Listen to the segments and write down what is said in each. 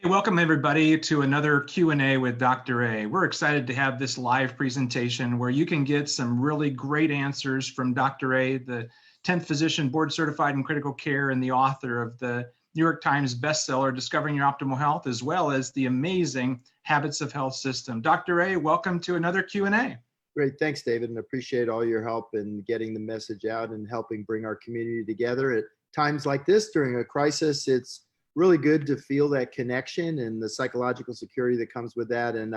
Hey, welcome everybody to another Q&A with Dr. A. We're excited to have this live presentation where you can get some really great answers from Dr. A, the 10th physician board certified in critical care and the author of the New York Times bestseller, Discovering Your Optimal Health, as well as the amazing Habits of Health system. Dr. A, welcome to another Q&A. Great. Thanks, David, and appreciate all your help in getting the message out and helping bring our community together. At times like this, during a crisis, it's really good to feel that connection and the psychological security that comes with that. And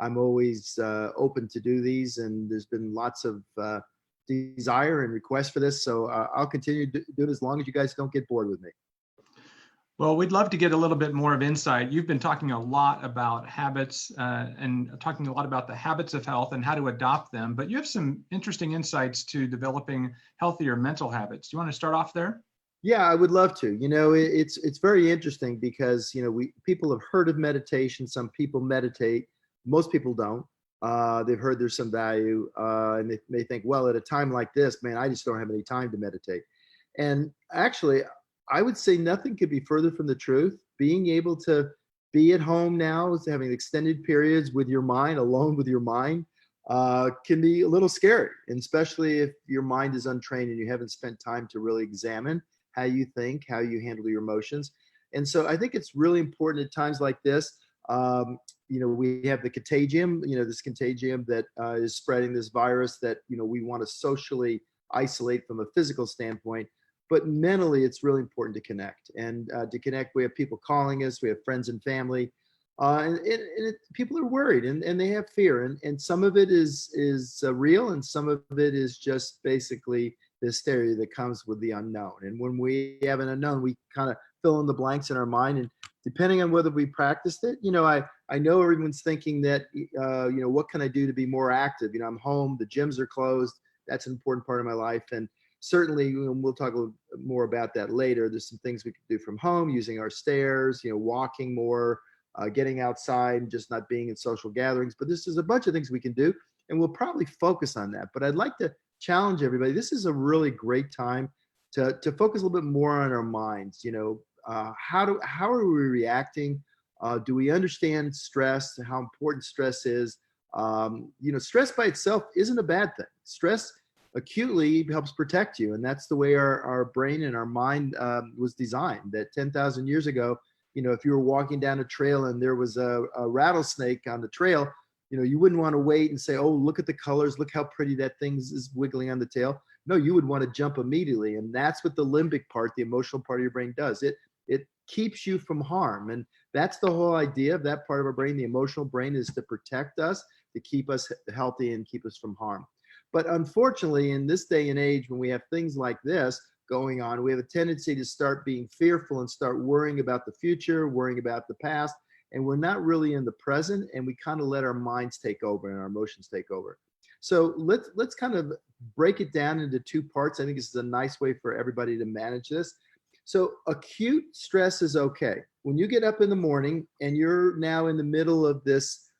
I'm always open to do these, and there's been lots of desire and requests for this. So I'll continue to do it as long as you guys don't get bored with me. Well, we'd love to get a little bit more of insight. You've been talking a lot about habits and talking a lot about the habits of health and how to adopt them, but you have some interesting insights to developing healthier mental habits. Do you want to start off there? Yeah, I would love to. It's very interesting because people have heard of meditation. Some people meditate. Most people don't. They've heard there's some value, and they may think, well, at a time like this, man, I just don't have any time to meditate. And actually, I would say nothing could be further from the truth. Being able to be at home now, having extended periods with your mind, alone with your mind, can be a little scary, and especially if your mind is untrained and you haven't spent time to really examine how you think, how you handle your emotions. And so I think it's really important at times like this. We have the contagion, this contagion that is spreading this virus that, we want to socially isolate from a physical standpoint. But mentally, it's really important to connect. And to connect, we have people calling us, we have friends and family. People are worried and they have fear. And some of it is real, and some of it is just basically the hysteria that comes with the unknown. And when we have an unknown, we kind of fill in the blanks in our mind. And depending on whether we practiced it, I know everyone's thinking that, what can I do to be more active? I'm home, the gyms are closed. That's an important part of my life. And certainly, we'll talk a little more about that later. There's some things we can do from home, using our stairs, walking more, getting outside, and just not being in social gatherings. But this is a bunch of things we can do, and we'll probably focus on that. But I'd like to challenge everybody. This is a really great time to focus a little bit more on our minds. How are we reacting? Do we understand stress and how important stress is? Stress by itself isn't a bad thing. Stress acutely helps protect you, and that's the way our brain and our mind was designed. That 10,000 years ago, if you were walking down a trail and there was a rattlesnake on the trail, you wouldn't want to wait and say, oh, look at the colors, look how pretty that thing is wiggling on the tail. No, you would want to jump immediately. And that's what the limbic part, the emotional part of your brain does. It keeps you from harm. And that's the whole idea of that part of our brain. The emotional brain is to protect us, to keep us healthy and keep us from harm. But unfortunately, in this day and age, when we have things like this going on, we have a tendency to start being fearful and start worrying about the future, worrying about the past. And we're not really in the present, and we kind of let our minds take over and our emotions take over. So let's kind of break it down into two parts. I think this is a nice way for everybody to manage this. So acute stress is okay. When you get up in the morning and you're now in the middle of this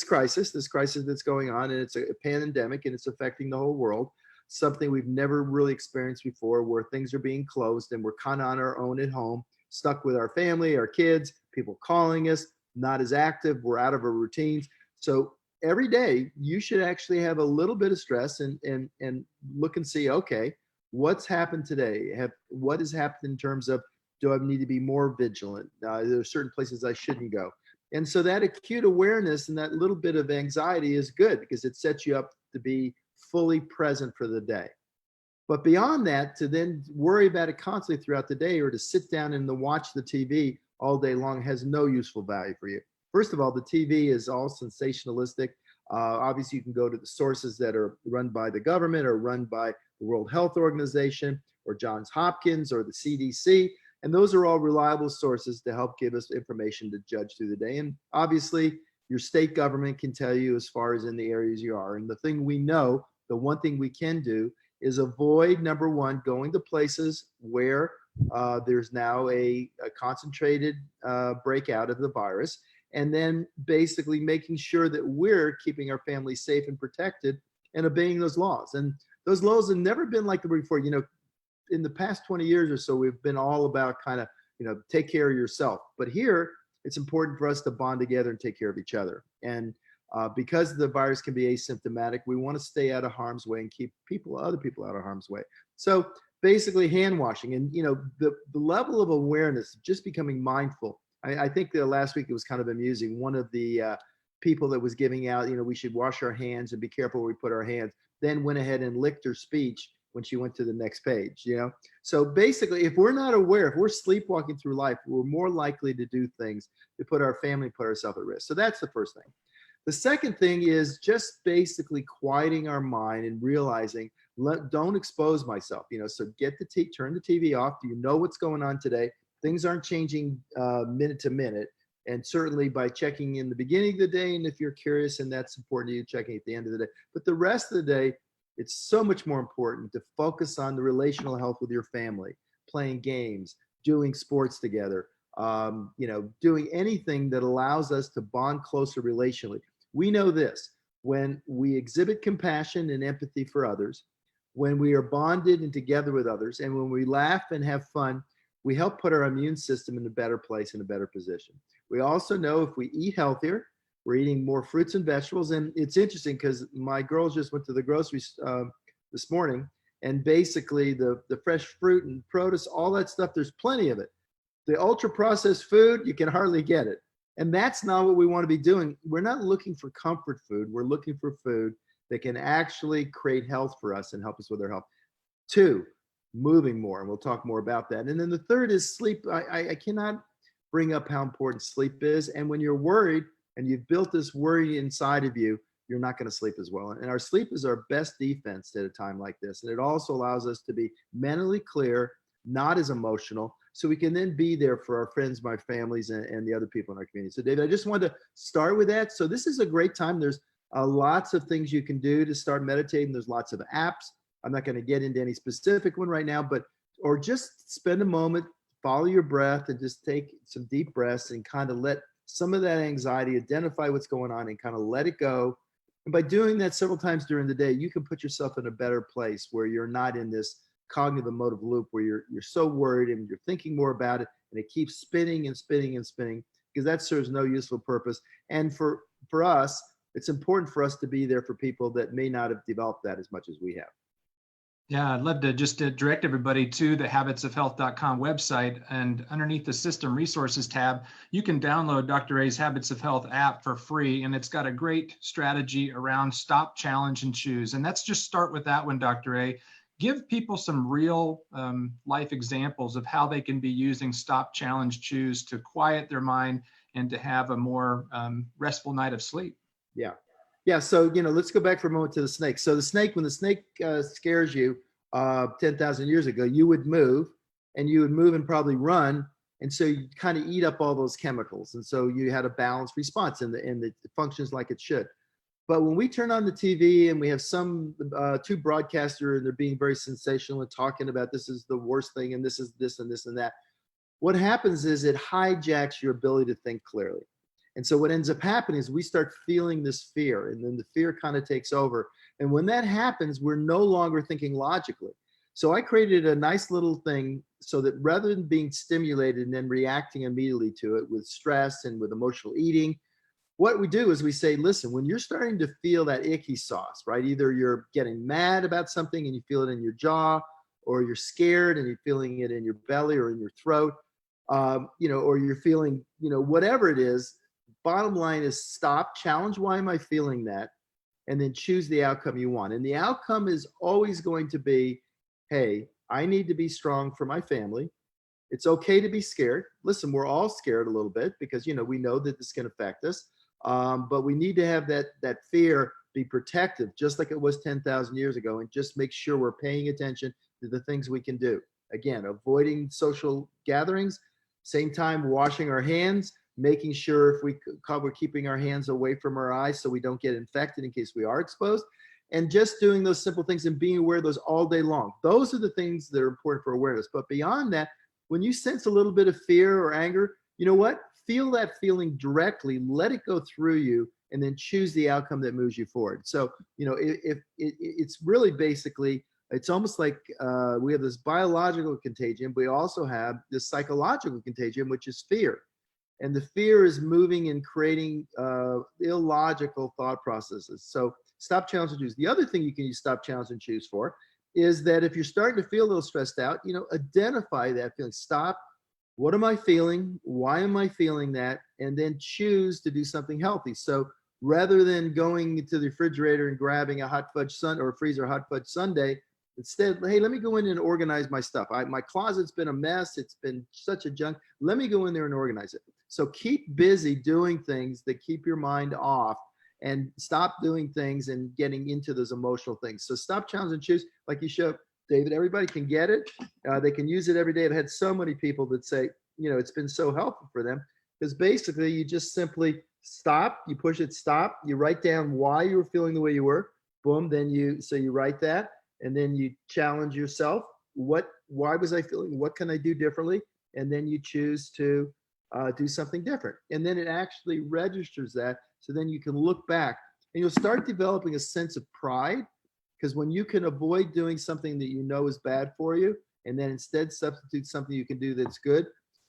crisis that's going on, and it's a pandemic and it's affecting the whole world, something we've never really experienced before, where things are being closed and we're kind of on our own at home, stuck with our family, our kids, people calling us, not as active, we're out of our routines. So every day you should actually have a little bit of stress and look and see, okay, what's happened today? What has happened in terms of, do I need to be more vigilant? There are certain places I shouldn't go. And so that acute awareness and that little bit of anxiety is good, because it sets you up to be fully present for the day. But beyond that, to then worry about it constantly throughout the day, or to sit down and to watch the TV all day long, has no useful value for you. First of all, the TV is all sensationalistic. Obviously, you can go to the sources that are run by the government or run by the World Health Organization or Johns Hopkins or the CDC. And those are all reliable sources to help give us information to judge through the day. And obviously, your state government can tell you as far as in the areas you are. And the thing we know, the one thing we can do is avoid, number one, going to places where there's now a concentrated breakout of the virus. And then basically making sure that we're keeping our family safe and protected and obeying those laws. And those laws have never been like they were before. In the past 20 years or so, we've been all about kind of, take care of yourself. But here, it's important for us to bond together and take care of each other. And because the virus can be asymptomatic, we want to stay out of harm's way and keep other people out of harm's way. So basically hand washing, and the level of awareness, just becoming mindful. I think that last week it was kind of amusing. One of the people that was giving out, we should wash our hands and be careful where we put our hands, then went ahead and licked her speech when she went to the next page. So basically, if we're not aware, if we're sleepwalking through life, we're more likely to do things to put our family, put ourselves at risk. So that's the first thing. The second thing is just basically quieting our mind and realizing, don't expose myself. So turn the TV off. Do you know what's going on today? Things aren't changing minute to minute. And certainly by checking in the beginning of the day, and if you're curious and that's important to you, checking at the end of the day. But the rest of the day, it's so much more important to focus on the relational health with your family, playing games, doing sports together, doing anything that allows us to bond closer relationally. We know this: when we exhibit compassion and empathy for others, when we are bonded and together with others, and when we laugh and have fun, we help put our immune system in a better place, in a better position. We also know if we eat healthier, we're eating more fruits and vegetables. And it's interesting because my girls just went to the grocery this morning, and basically the fresh fruit and produce, all that stuff, there's plenty of it. The ultra processed food, you can hardly get it. And that's not what we want to be doing. We're not looking for comfort food. We're looking for food that can actually create health for us and help us with our health. 2, moving more, and we'll talk more about that. And then the third is sleep. I cannot bring up how important sleep is. And when you're worried and you've built this worry inside of you, you're not going to sleep as well. And our sleep is our best defense at a time like this. And it also allows us to be mentally clear, not as emotional, so we can then be there for our friends, my families, and the other people in our community. So David, I just wanted to start with that. So this is a great time. There's lots of things you can do to start meditating. There's lots of apps. I'm not going to get into any specific one right now, or just spend a moment, follow your breath, and just take some deep breaths and kind of let some of that anxiety, identify what's going on and kind of let it go. And by doing that several times during the day, you can put yourself in a better place where you're not in this cognitive emotive loop where you're so worried and you're thinking more about it, and it keeps spinning and spinning and spinning, because that serves no useful purpose. And for us, it's important for us to be there for people that may not have developed that as much as we have. Yeah, I'd love to just direct everybody to the habitsofhealth.com website, and underneath the System Resources tab, you can download Dr. A's Habits of Health app for free, and it's got a great strategy around stop, challenge, and choose. And let's just start with that one, Dr. A. Give people some real life examples of how they can be using stop, challenge, choose to quiet their mind and to have a more restful night of sleep. Yeah. Yeah. So, let's go back for a moment to the snake. So the snake, when the snake scares you 10,000 years ago, you would move and probably run. And so you kind of eat up all those chemicals. And so you had a balanced response, and it functions like it should. But when we turn on the TV and we have some two broadcasters, and they're being very sensational and talking about this is the worst thing, and this is this and this and that, what happens is it hijacks your ability to think clearly. And so what ends up happening is we start feeling this fear, and then the fear kind of takes over. And when that happens, we're no longer thinking logically. So I created a nice little thing so that rather than being stimulated and then reacting immediately to it with stress and with emotional eating, what we do is we say, listen, when you're starting to feel that icky sauce, right? Either you're getting mad about something and you feel it in your jaw, or you're scared and you're feeling it in your belly or in your throat, or you're feeling, whatever it is. Bottom line is stop, challenge, why am I feeling that? And then choose the outcome you want. And the outcome is always going to be, hey, I need to be strong for my family. It's okay to be scared. Listen, we're all scared a little bit because, we know that this can affect us. But we need to have that fear be protective, just like it was 10,000 years ago, and just make sure we're paying attention to the things we can do. Again, avoiding social gatherings, same time washing our hands, making sure if we're keeping our hands away from our eyes so we don't get infected in case we are exposed, and just doing those simple things and being aware of those all day long. Those are the things that are important for awareness. But beyond that, when you sense a little bit of fear or anger, you know what? Feel that feeling directly, let it go through you, and then choose the outcome that moves you forward. So, if it's really basically, it's almost like we have this biological contagion, but we also have this psychological contagion, which is fear. And the fear is moving and creating illogical thought processes. So stop, challenge, and choose. The other thing you can use stop, challenge, and choose for is that if you're starting to feel a little stressed out, identify that feeling. Stop. What am I feeling? Why am I feeling that? And then choose to do something healthy. So rather than going to the refrigerator and grabbing a hot fudge sun or a freezer hot fudge sundae, instead, hey, let me go in and organize my stuff. My closet's been a mess. It's been such a junk. Let me go in there and organize it. So keep busy doing things that keep your mind off, and stop doing things and getting into those emotional things. So stop, challenge, and choose, like you showed, David. Everybody can get it. They can use it every day. I've had so many people that say, it's been so helpful for them, because basically you just simply stop, you push it, stop, you write down why you were feeling the way you were, boom, then you write that, and then you challenge yourself. Why was I feeling? What can I do differently? And then you choose to do something different. And then it actually registers that. So then you can look back and you'll start developing a sense of pride, because when you can avoid doing something that you know is bad for you, and then instead substitute something you can do that's good,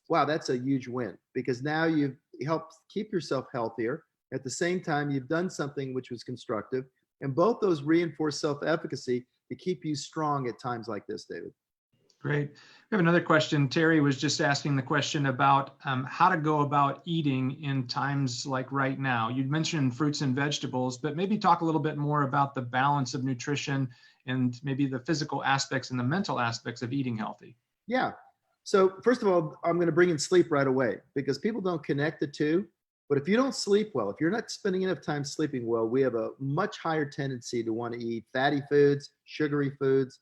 wow, that's a huge win, because now you've helped keep yourself healthier. At the same time, you've done something which was constructive. And both those reinforce self-efficacy to keep you strong at times like this, David. Great. We have another question. Terry was just asking the question about how to go about eating in times like right now. You mentioned fruits and vegetables, but maybe talk a little bit more about the balance of nutrition and maybe the physical aspects and the mental aspects of eating healthy. Yeah. So first of all, I'm going to bring in sleep right away, because people don't connect the two. But if you don't sleep well, if you're not spending enough time sleeping well, we have a much higher tendency to want to eat fatty foods, sugary foods,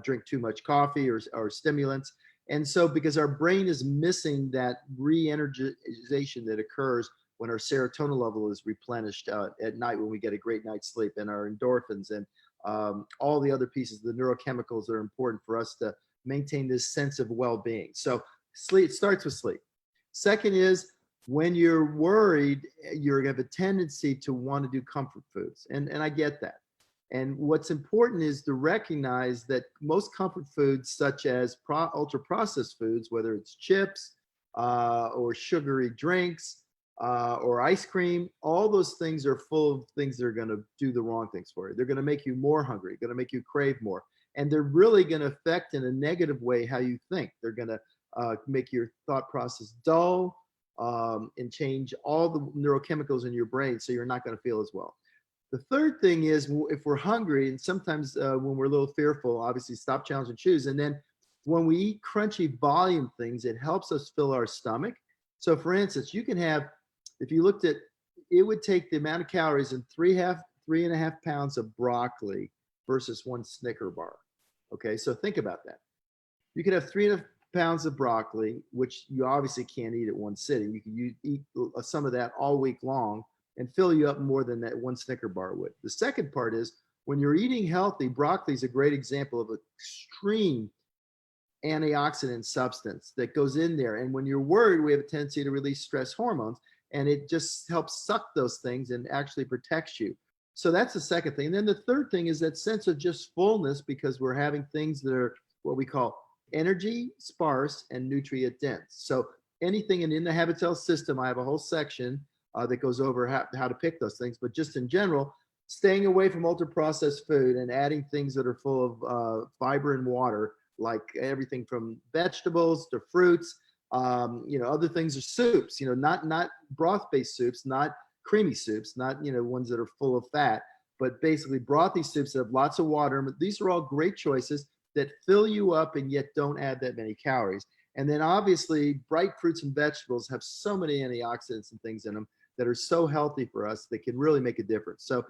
drink too much coffee or stimulants. And so because our brain is missing that re-energization that occurs when our serotonin level is replenished at night when we get a great night's sleep, and our endorphins and all the other pieces, the neurochemicals that are important for us to maintain this sense of well-being. So sleep starts with sleep. Second is, when you're worried, you're going to have a tendency to want to do comfort foods. And I get that. And what's important is to recognize that most comfort foods, such as ultra processed foods, whether it's chips or sugary drinks or ice cream, all those things are full of things that are going to do the wrong things for you. They're going to make you more hungry, going to make you crave more. And they're really going to affect in a negative way how you think. They're going to make your thought process dull, and change all the neurochemicals in your brain, so you're not going to feel as well. The third thing is, if we're hungry, and sometimes when we're a little fearful, obviously stop, challenge, and choose. And then when we eat crunchy volume things, it helps us fill our stomach. So for instance, you can have, if you looked at, it would take the amount of calories in 3.5 pounds of broccoli versus one Snicker bar. Okay, so think about that. You could have 3.5 pounds of broccoli, which you obviously can't eat at one sitting. You can eat some of that all week long and fill you up more than that one Snicker bar would. The second part is, when you're eating healthy, broccoli is a great example of an extreme antioxidant substance that goes in there. And when you're worried, we have a tendency to release stress hormones, and it just helps suck those things and actually protects you. So that's the second thing. And then the third thing is that sense of just fullness, because we're having things that are what we call energy sparse and nutrient dense. So anything in the habit cell system, I have a whole section that goes over how to pick those things. But just in general, staying away from ultra processed food and adding things that are full of fiber and water, like everything from vegetables to fruits. Other things are soups. Not broth-based soups, not creamy soups, not ones that are full of fat, but basically brothy soups that have lots of water. These are all great choices that fill you up and yet don't add that many calories. And then obviously bright fruits and vegetables have so many antioxidants and things in them that are so healthy for us that can really make a difference. So,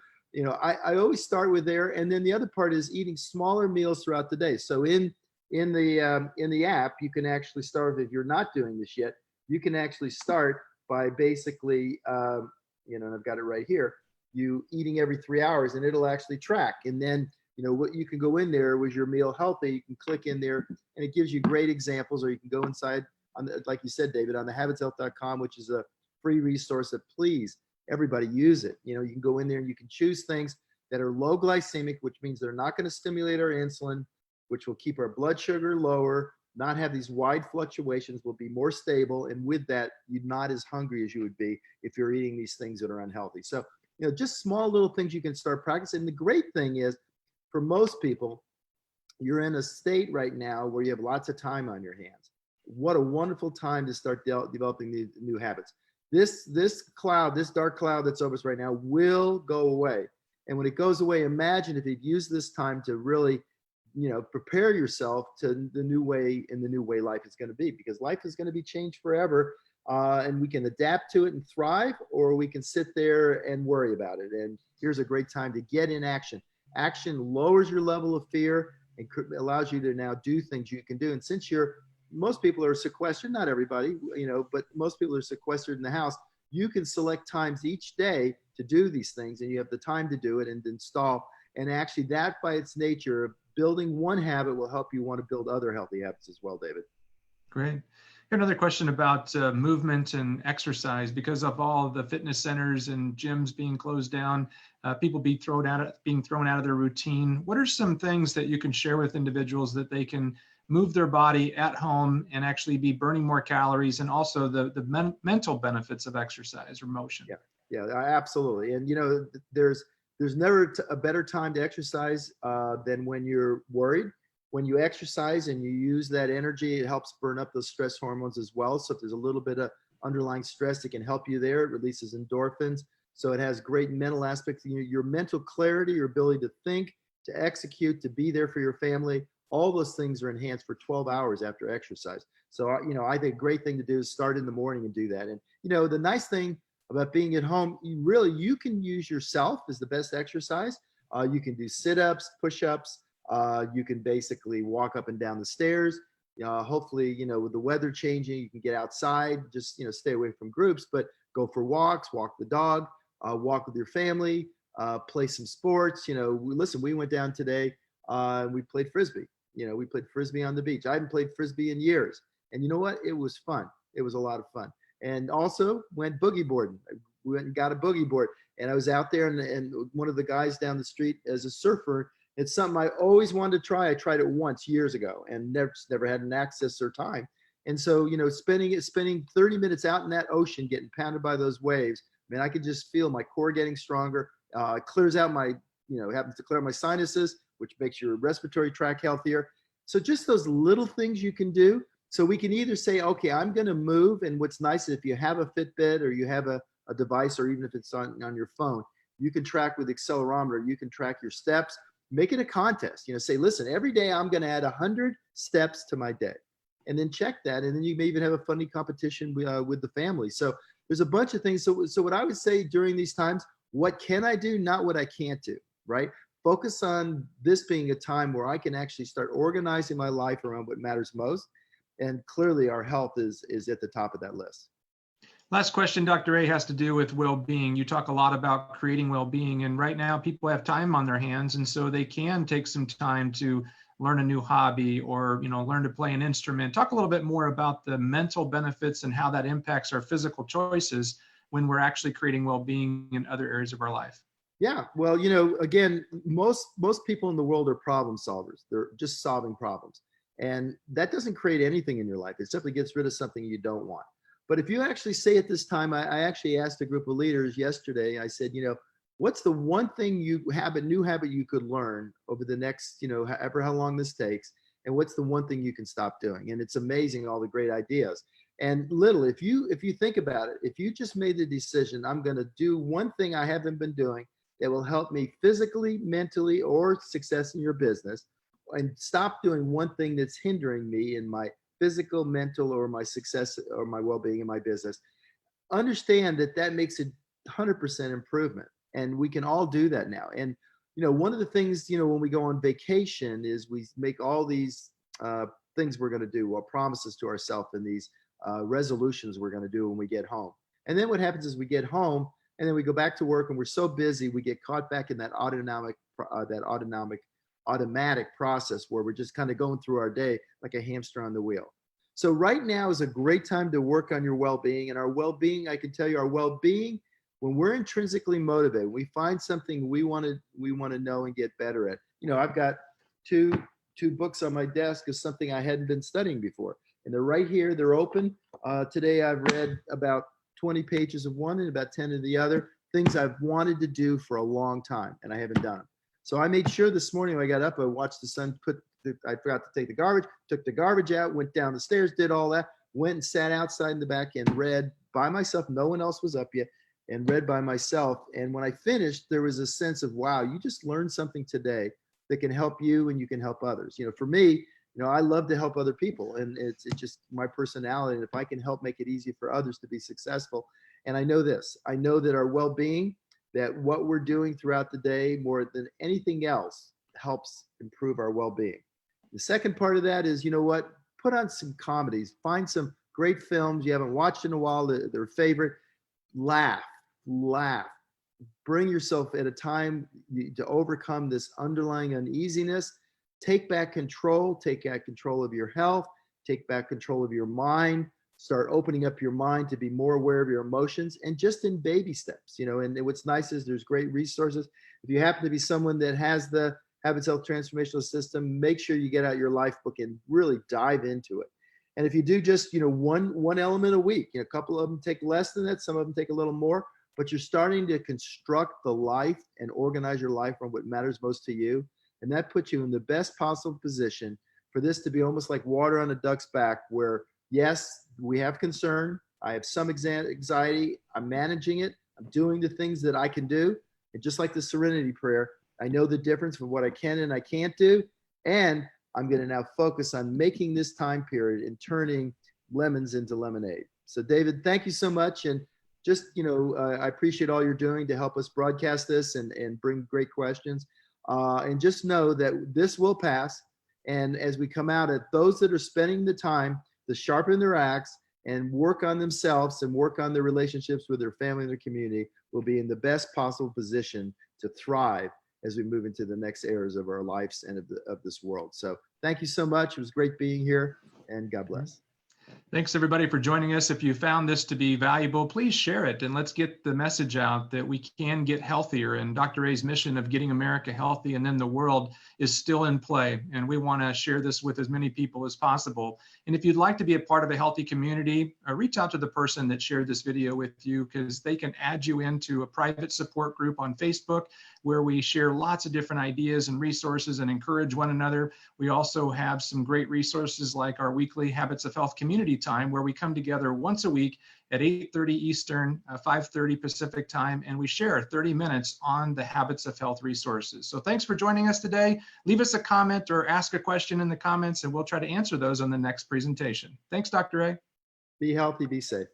I always start with there. And then the other part is eating smaller meals throughout the day. So in the app, you can actually start, if you're not doing this yet, you can actually start by basically, and I've got it right here, you eating every 3 hours, and it'll actually track. And then what you can go in there, was your meal healthy? You can click in there and it gives you great examples, or you can go inside like you said, David, on thehabitshealth.com, which is a free resource that, please, everybody use it. You can go in there and you can choose things that are low glycemic, which means they're not going to stimulate our insulin, which will keep our blood sugar lower, not have these wide fluctuations, will be more stable. And with that, you're not as hungry as you would be if you're eating these things that are unhealthy. So, just small little things you can start practicing. And the great thing is, for most people, you're in a state right now where you have lots of time on your hands. What a wonderful time to start developing these new habits. This dark cloud that's over us right now will go away. And when it goes away, imagine if you'd use this time to really, prepare yourself to the new way life is going to be, because life is going to be changed forever. And we can adapt to it and thrive, or we can sit there and worry about it. And here's a great time to get in action. Action lowers your level of fear and allows you to now do things you can do. And since most people are sequestered, not everybody, but most people are sequestered in the house, you can select times each day to do these things, and you have the time to do it and install. And actually, that by its nature, building one habit will help you want to build other healthy habits as well, David. Great. Another question about movement and exercise. Because of all the fitness centers and gyms being closed down, people being thrown out of their routine. What are some things that you can share with individuals that they can move their body at home and actually be burning more calories, and also the mental benefits of exercise or motion? Yeah, absolutely. And there's never a better time to exercise than when you're worried. When you exercise and you use that energy, it helps burn up those stress hormones as well. So if there's a little bit of underlying stress, it can help you there. It releases endorphins. So it has great mental aspects. Your mental clarity, your ability to think, to execute, to be there for your family, all those things are enhanced for 12 hours after exercise. So, I think a great thing to do is start in the morning and do that. And, the nice thing about being at home, you can use yourself as the best exercise. You can do sit-ups, push-ups. You can basically walk up and down the stairs. Hopefully, with the weather changing, you can get outside, just, stay away from groups, but go for walks, walk the dog, walk with your family, play some sports. Listen, we went down today, we played Frisbee. We played Frisbee on the beach. I haven't played Frisbee in years. And you know what? It was fun. It was a lot of fun. And also went boogie boarding. We went and got a boogie board. And I was out there, and one of the guys down the street as a surfer, it's something I always wanted to try. I tried it once years ago and never had an access or time. And so, spending 30 minutes out in that ocean, getting pounded by those waves, man, I could just feel my core getting stronger. It clears out happens to clear out my sinuses, which makes your respiratory tract healthier. So just those little things you can do. So we can either say, okay, I'm going to move. And what's nice is if you have a Fitbit or you have a device, or even if it's on your phone, you can track with accelerometer, you can track your steps. Make it a contest. Say, listen, every day I'm going to add 100 steps to my day, and then check that. And then you may even have a funny competition with the family. So there's a bunch of things. So what I would say during these times, what can I do? Not what I can't do, right? Focus on this being a time where I can actually start organizing my life around what matters most. And clearly our health is at the top of that list. Last question, Dr. A, has to do with well-being. You talk a lot about creating well-being, and right now people have time on their hands, and so they can take some time to learn a new hobby or learn to play an instrument. Talk a little bit more about the mental benefits and how that impacts our physical choices when we're actually creating well-being in other areas of our life. Yeah, well, again, most people in the world are problem solvers. They're just solving problems, and that doesn't create anything in your life. It simply gets rid of something you don't want. But if you actually say at this time, I actually asked a group of leaders yesterday, I said, what's the one thing new habit you could learn over the next, however how long this takes, and what's the one thing you can stop doing? And it's amazing, all the great ideas. And if you think about it, if you just made the decision, I'm going to do one thing I haven't been doing that will help me physically, mentally, or success in your business, and stop doing one thing that's hindering me in my physical, mental, or my success or my well-being in my business, understand that makes a 100% improvement. And we can all do that now. And, one of the things, when we go on vacation is we make all these things we're going to do, or promises to ourselves, and these resolutions we're going to do when we get home. And then what happens is we get home and then we go back to work, and we're so busy, we get caught back in that automatic process where we're just kind of going through our day like a hamster on the wheel. So right now is a great time to work on your well-being. And our well-being, I can tell you, our well-being, when we're intrinsically motivated, we find something we want to know and get better at. I've got two two books on my desk is something I hadn't been studying before. And they're right here, they're open. Today I've read about 20 pages of one and about 10 of the other, things I've wanted to do for a long time and I haven't done. So I made sure this morning when I got up, I watched the sun I forgot to take the garbage, took the garbage out, went down the stairs, did all that, went and sat outside in the back and read by myself. No one else was up yet, and read by myself. And when I finished, there was a sense of, wow, you just learned something today that can help you and you can help others. For me, I love to help other people, and it's just my personality. And if I can help make it easy for others to be successful. And I know this, I know that our well-being, that what we're doing throughout the day more than anything else helps improve our well-being. The second part of that is, put on some comedies, find some great films you haven't watched in a while, their favorite, laugh, bring yourself at a time to overcome this underlying uneasiness, take back control of your health, take back control of your mind, start opening up your mind to be more aware of your emotions, and just in baby steps, and what's nice is there's great resources. If you happen to be someone that has the Habits Health Transformational System, make sure you get out your life book and really dive into it. And if you do just, one element a week, a couple of them take less than that, some of them take a little more, but you're starting to construct the life and organize your life on what matters most to you. And that puts you in the best possible position for this to be almost like water on a duck's back, where yes, we have concern. I have some anxiety. I'm managing it. I'm doing the things that I can do. And just like the Serenity Prayer, I know the difference from what I can and I can't do. And I'm going to now focus on making this time period and turning lemons into lemonade. So David, thank you so much. And just, I appreciate all you're doing to help us broadcast this and bring great questions. And just know that this will pass. And as we come out at those that are spending the time to sharpen their axe and work on themselves and work on their relationships with their family and their community, will be in the best possible position to thrive as we move into the next eras of our lives and of this world. So thank you so much. It was great being here, and God bless. Thanks everybody for joining us. If you found this to be valuable, please share it and let's get the message out that we can get healthier. And Dr. A's mission of getting America healthy and then the world is still in play. And we want to share this with as many people as possible. And if you'd like to be a part of a healthy community, reach out to the person that shared this video with you, because they can add you into a private support group on Facebook where we share lots of different ideas and resources and encourage one another. We also have some great resources like our weekly Habits of Health community time, where we come together once a week at 8:30 Eastern, 5:30 Pacific time, and we share 30 minutes on the Habits of Health resources. So thanks for joining us today. Leave us a comment or ask a question in the comments, and we'll try to answer those on the next presentation. Thanks, Dr. A. Be healthy, be safe.